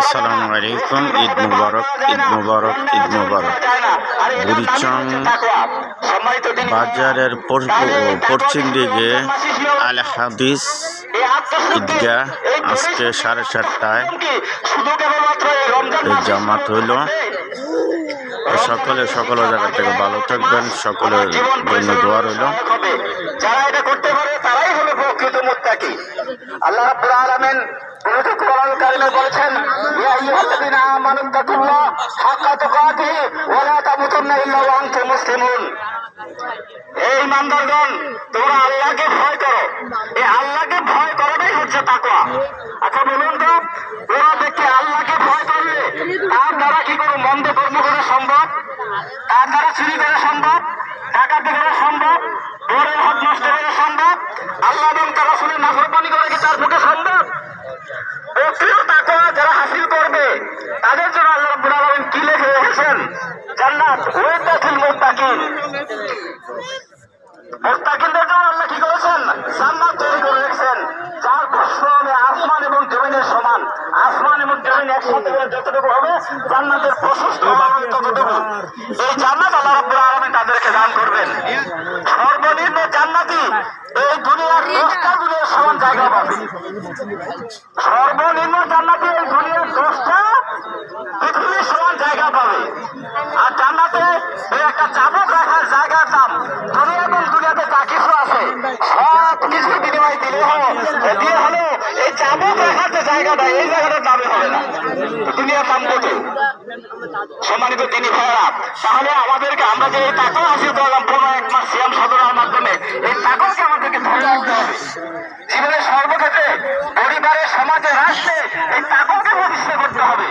আসসালামু আলাইকুম। ঈদ মুবারক, ঈদ মুবারক, ঈদ মুবারক। বুড়িচং বাজারের পশ্চিম দিকে আল হাদিস ঈদগাহ আজকে 7:30টায় জামাত হইল। সকলে সকল জায়গা থেকে ভালো থাকবেন, সকলের জন্য দোয়া রইল। যারা এটা করতে পারে তারাই হলো প্রকৃত মুত্তাকি। আল্লাহ রাব্বুল আলামিন পবিত্র কোরআন কারিমে বলেছেন, ইয়া আইয়ুহাল্লাযীনা আমানু তাকুল্লাহ হাক্কা তুকাতিহি ওয়া লা তামুতুন্না ইল্লা ওয়া আনতুম মুসলিমুন। এই ইমানদারগণ, তোমরা আল্লাহকে ভয় করো। এই আল্লাহকে ভয় করাটাই হচ্ছে তাকওয়া। আচ্ছা বলুন তো, ওরা ব্যক্তি আল্লাহকে ভয় করলে তার দ্বারা কি কোনো মন্দ কর্ম করা সম্ভব? তার দ্বারা চুরি করা সম্ভব? ডাকাতি করা সম্ভব? বড়ের হক নষ্ট করা সম্ভব? আল্লাহ এবং তার রাসূলের নাফরমানি করা কি তার পক্ষে সম্ভব? প্রকৃত তাকওয়া যারা হাসিল করবে তাদের জন্য আল্লাহ রাব্বুল আলামিন কি লিখে রেখেছেন? জান্নাত ওয়াদাতুল মুত্তাকিন। মুত্তাকিনদের জন্য আল্লাহ কি করেছেন? জান্নাত তৈরি করে রেখেছেন, যার প্রশ্ন হবে আসমান এবং জমিনের সমান। আসমান এবং জমিন একসাথে যতটুকু হবে জান্নাতের প্রশস্ত ততটুকু। এই জান্নাত আল্লাহ রাব্বুল আলামিন তাদেরকে দান করবেন। সর্বনিম্ন জান্নাতি এই দুনিয়ার 10টা দুনিয়ার সমান জায়গা পাবে। সর্বনিম্ন জান্নাতি এই দুনিয়ার 10টা পৃথিবীর সমান জায়গা পাবে। আর জান্নাতে এই একটা চাবুক রাখার জায়গার দাম দুনিয়া এবং দুনিয়াতে যা কিছু আছে সব কিছুর বিনিময় দিয়ে হলো এই চাবুক রাখার যে জায়গাটা, এই জায়গাটার দামে হবে না। দুনিয়ার দাম কত? সম্মানিত তিনি ভাইরা, তাহলে আমাদেরকে আমরা যে এই তাকওয়া হাসিল করলাম 1 মাস সিয়াম সাধনার মাধ্যমে, এই তাকওয়াকে আমাদেরকে ধরে রাখতে হবে। জীবনের সর্বক্ষেত্রে, পরিবারে, সমাজে, রাষ্ট্রে এই তাকওয়াকে প্রতিষ্ঠা করতে হবে।